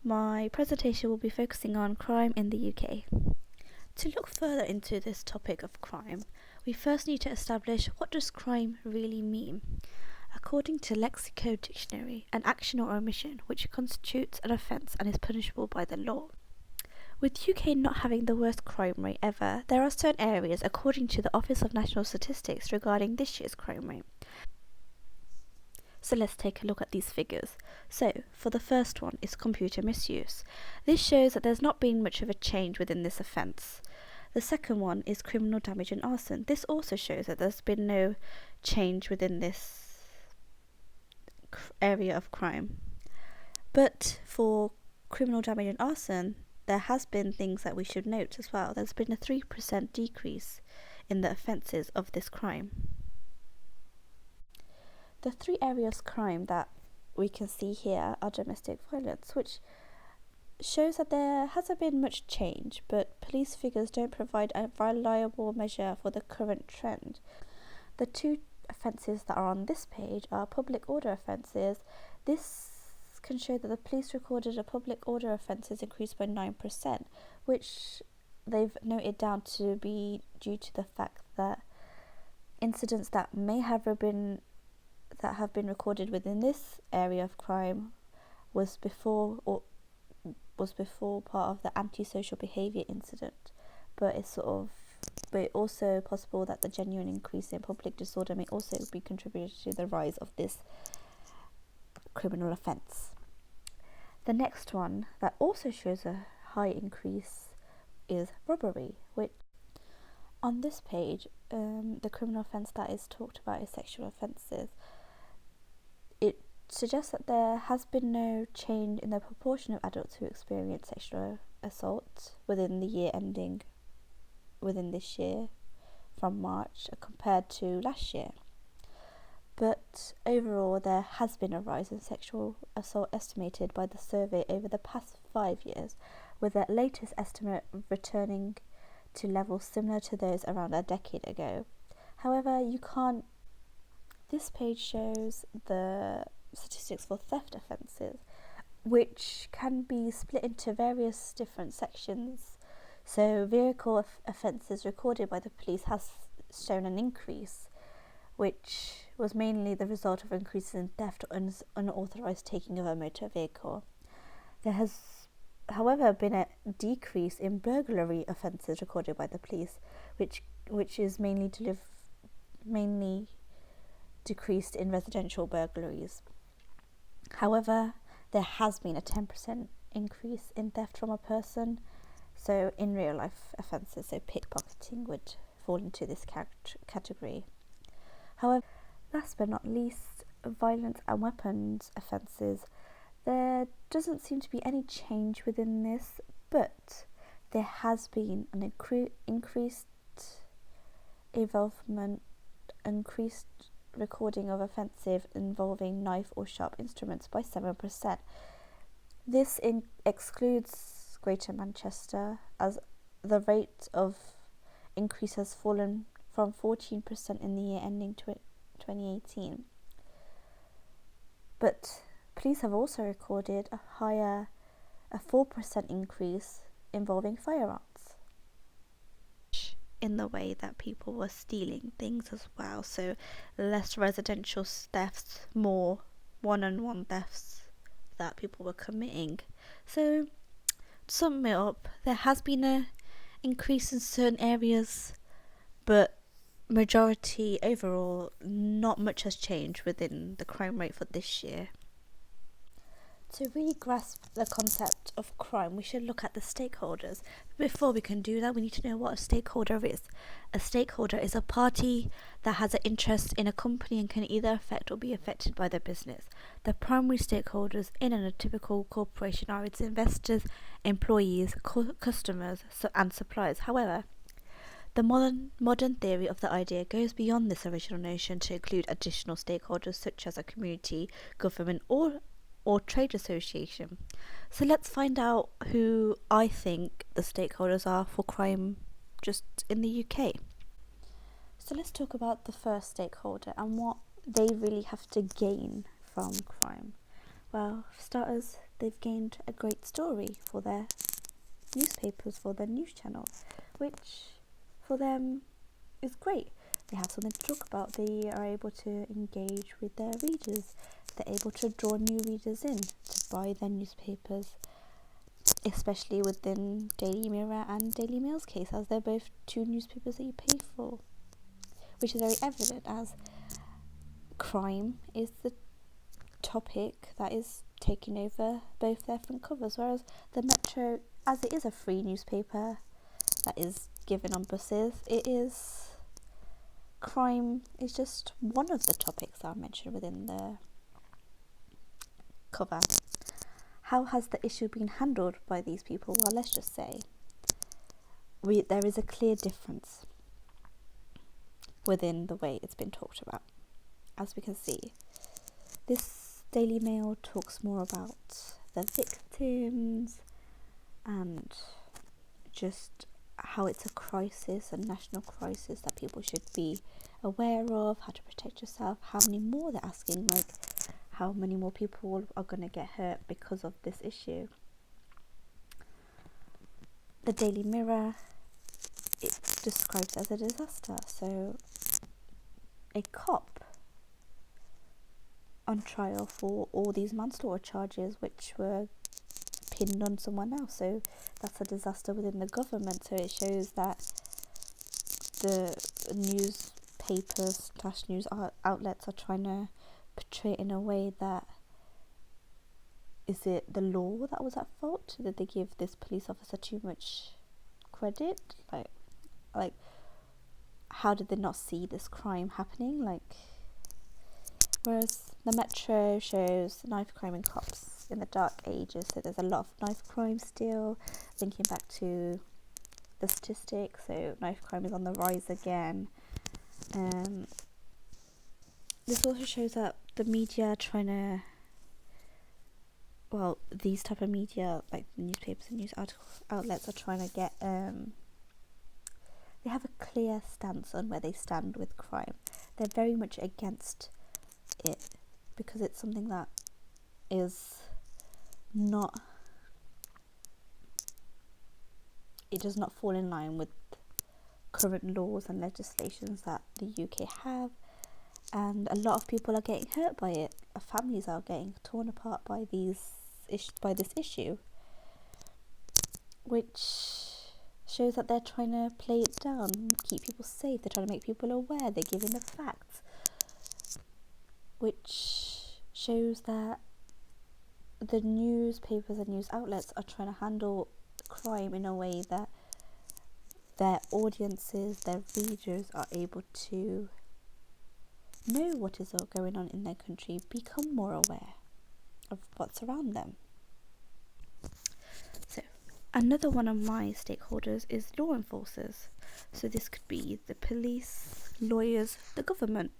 My presentation will be focusing on crime in the UK. To look further into this topic of crime, we first need to establish what does crime really mean. According to Lexico Dictionary, an action or omission which constitutes an offence and is punishable by the law. With UK not having the worst crime rate ever, there are certain areas, according to the Office of National Statistics, regarding this year's crime rate. So let's take a look at these figures. So, for the first one is computer misuse. This shows that there's not been much of a change within this offence. The second one is criminal damage and arson. This also shows that there's been no change within this area of crime. But for criminal damage and arson, there has been things that we should note as well. There's been a 3% decrease in the offences of this crime. The three areas of crime that we can see here are domestic violence, which shows that there hasn't been much change, but police figures don't provide a reliable measure for the current trend. The two offences that are on this page are public order offences. This can show that the police recorded a public order offences increased by 9%, which they've noted down to be due to the fact that incidents that have been recorded within this area of crime was before part of the antisocial behaviour incident, but it's also possible that the genuine increase in public disorder may also be contributed to the rise of this criminal offence. The next one that also shows a high increase is robbery, which on this page, the criminal offence that is talked about is sexual offences. It suggests that there has been no change in the proportion of adults who experience sexual assault within the year ending within this year from March compared to last year. But overall, there has been a rise in sexual assault estimated by the survey over the past 5 years, with the latest estimate returning to levels similar to those around a decade ago. However, this page shows the statistics for theft offences, which can be split into various different sections. So vehicle offences recorded by the police has shown an increase, which was mainly the result of increases in theft or unauthorised taking of a motor vehicle. There has, however, been a decrease in burglary offences recorded by the police, which is mainly decreased in residential burglaries. However, there has been a 10% increase in theft from a person, so in real life offences, so pickpocketing would fall into this category. However, last but not least, violence and weapons offences. There doesn't seem to be any change within this, but there has been an increased involvement, increased recording of offensive involving knife or sharp instruments by 7%. This excludes Greater Manchester, as the rate of increase has fallen from 14% in the year ending 2018. But police have also recorded a 4% increase involving firearms, in the way that people were stealing things as well. So less residential thefts, more one-on-one thefts that people were committing. So to sum it up, there has been an increase in certain areas, but majority overall, not much has changed within the crime rate for this year. To really grasp the concept of crime, we should look at the stakeholders. Before we can do that, we need to know what a stakeholder is. A stakeholder is a party that has an interest in a company and can either affect or be affected by their business. The primary stakeholders in a typical corporation are its investors, employees, customers, and suppliers. However, the modern theory of the idea goes beyond this original notion to include additional stakeholders such as a community, government, or trade association. So let's find out who I think the stakeholders are for crime just in the UK. So let's talk about the first stakeholder and what they really have to gain from crime. Well, for starters, they've gained a great story for their newspapers, for their news channel, which for them is great. They have something to talk about. They are able to engage with their readers. They're able to draw new readers in to buy their newspapers, especially within Daily Mirror and Daily Mail's case, as they're both two newspapers that you pay for, which is very evident as crime is the topic that is taking over both their front covers, whereas the Metro, as it is a free newspaper that is given on buses, crime is just one of the topics that are mentioned within the cover. How has the issue been handled by these people? Well, let's just say there is a clear difference within the way it's been talked about. As we can see, this Daily Mail talks more about the victims and just how it's a crisis, a national crisis that people should be aware of, how to protect yourself, how many more they're asking, like how many more people are going to get hurt because of this issue. The Daily Mirror, it describes as a disaster. So a cop on trial for all these manslaughter charges which were pinned on someone else, so that's a disaster within the government. So it shows that the newspapers / news outlets are trying to portray it in a way that, is it the law that was at fault? Did they give this police officer too much credit? Like how did they not see this crime happening? Whereas the Metro shows knife crime and cops in the dark ages, so there's a lot of knife crime still, linking back to the statistics, so knife crime is on the rise again. This also shows that the media these type of media, like newspapers and news outlets, are trying to get, they have a clear stance on where they stand with crime. They're very much against it because it's something that is not, it does not fall in line with current laws and legislations that the UK have, and a lot of people are getting hurt by it. Families are getting torn apart by this issue, which shows that they're trying to play it down, keep people safe. They're trying to make people aware. They're giving the facts, which shows that the newspapers and news outlets are trying to handle crime in a way that their audiences, their readers, are able to know what is going on in their country, become more aware of what's around them. So another one of my stakeholders is law enforcers. So this could be the police, lawyers, the government.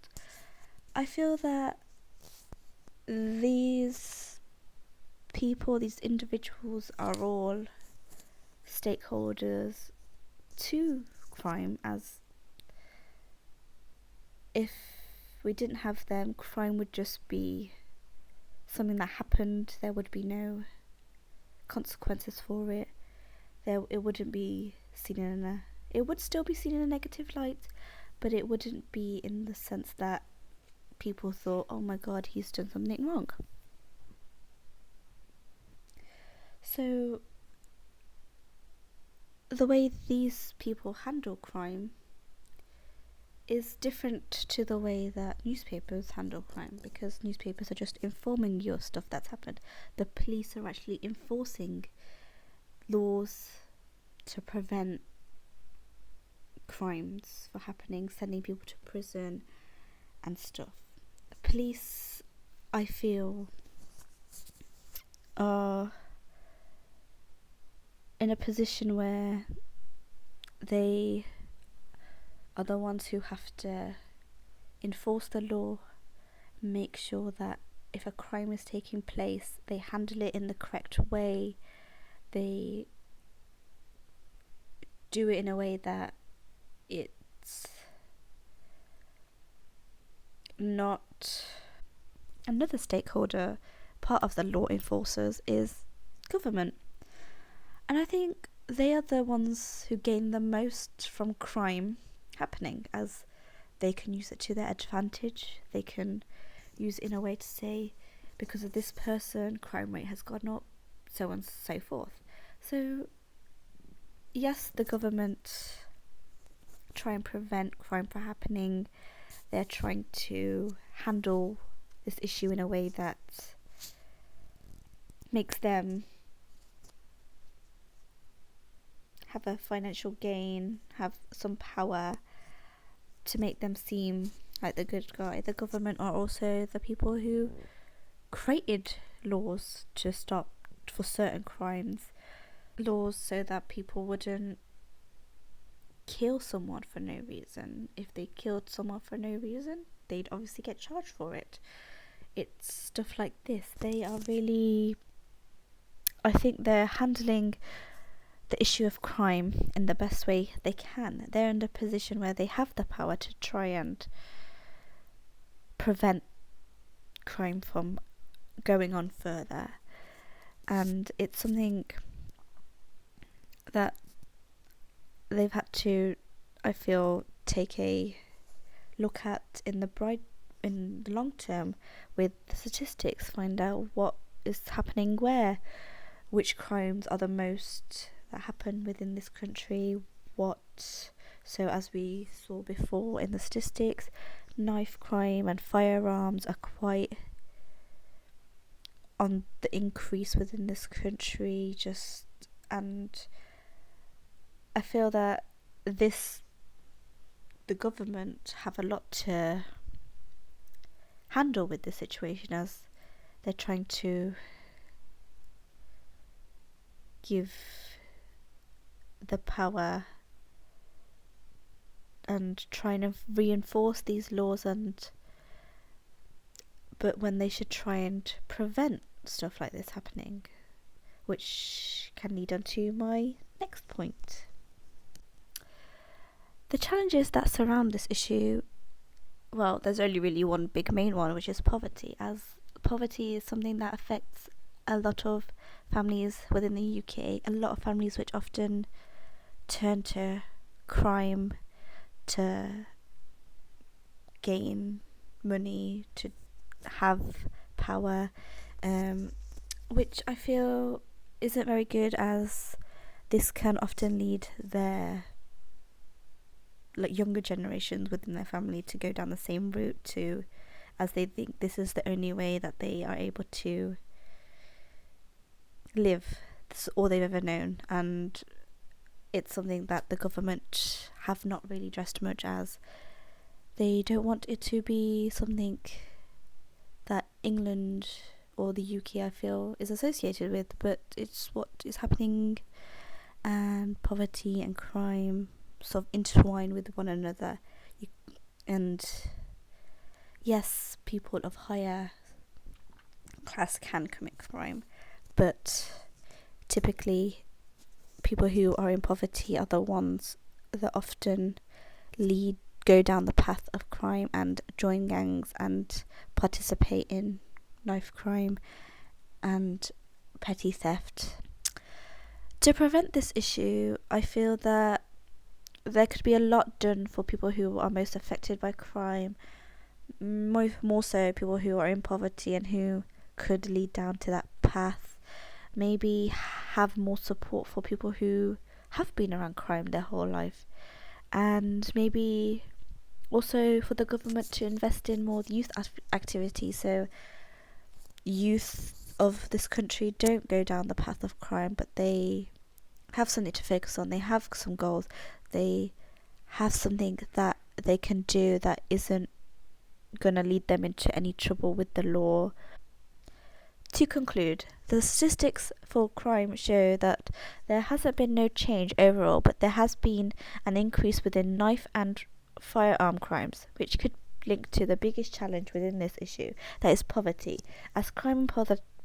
I feel that these people, these individuals, are all stakeholders to crime, as if we didn't have them, crime would just be something that happened. There would be no consequences for it. It wouldn't be seen it would still be seen in a negative light, but it wouldn't be in the sense that people thought, oh my god, he's done something wrong. So the way these people handle crime is different to the way that newspapers handle crime, because newspapers are just informing you of stuff that's happened. The police are actually enforcing laws to prevent crimes from happening, sending people to prison and stuff. The police, I feel, are in a position where they are the ones who have to enforce the law, make sure that if a crime is taking place, they handle it in the correct way. They do it in a way that it's not. Another stakeholder part of the law enforcers is government. And I think they are the ones who gain the most from crime happening, as they can use it to their advantage. They can use it in a way to say, because of this person, crime rate has gone up, so on and so forth. So, yes, the government try and prevent crime from happening. They're trying to handle this issue in a way that makes them have a financial gain, have some power to make them seem like the good guy. The government are also the people who created laws to stop for certain crimes. Laws so that people wouldn't kill someone for no reason. If they killed someone for no reason, they'd obviously get charged for it. It's stuff like this. They are really, I think they're handling the issue of crime in the best way they can. They're in a position where they have the power to try and prevent crime from going on further. And it's something that they've had to, I feel, take a look at in the long term with the statistics, find out what is happening where, which crimes are the most that happen within this country, so as we saw before in the statistics, knife crime and firearms are quite on the increase within this country, and I feel that the government have a lot to handle with this situation, as they're trying to give the power and trying to reinforce these laws, but when they should try and prevent stuff like this happening, which can lead on to my next point. The challenges that surround this issue, well, there's only really one big main one, which is poverty, as poverty is something that affects a lot of families within the UK, a lot of families which often turn to crime to gain money, to have power, which I feel isn't very good, as this can often lead their younger generations within their family to go down the same route too, as they think this is the only way that they are able to live. This is all they've ever known, and it's something that the government have not really addressed much, as they don't want it to be something that England or the UK, I feel, is associated with, but it's what is happening, and poverty and crime sort of intertwine with one another. And yes, people of higher class can commit crime, but typically people who are in poverty are the ones that often go down the path of crime and join gangs and participate in knife crime and petty theft. To prevent this issue, I feel that there could be a lot done for people who are most affected by crime, more so people who are in poverty and who could lead down to that path. Maybe have more support for people who have been around crime their whole life, and maybe also for the government to invest in more youth activities, so youth of this country don't go down the path of crime, but they have something to focus on. They have some goals. They have something that they can do that isn't going to lead them into any trouble with the law. To conclude, the statistics for crime show that there hasn't been no change overall, but there has been an increase within knife and firearm crimes, which could link to the biggest challenge within this issue, that is poverty, as crime and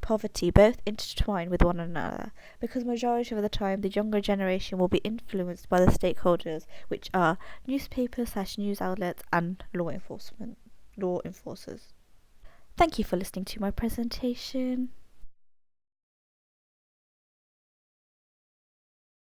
poverty both intertwine with one another, because majority of the time the younger generation will be influenced by the stakeholders, which are newspapers / news outlets and law enforcers. Thank you for listening to my presentation.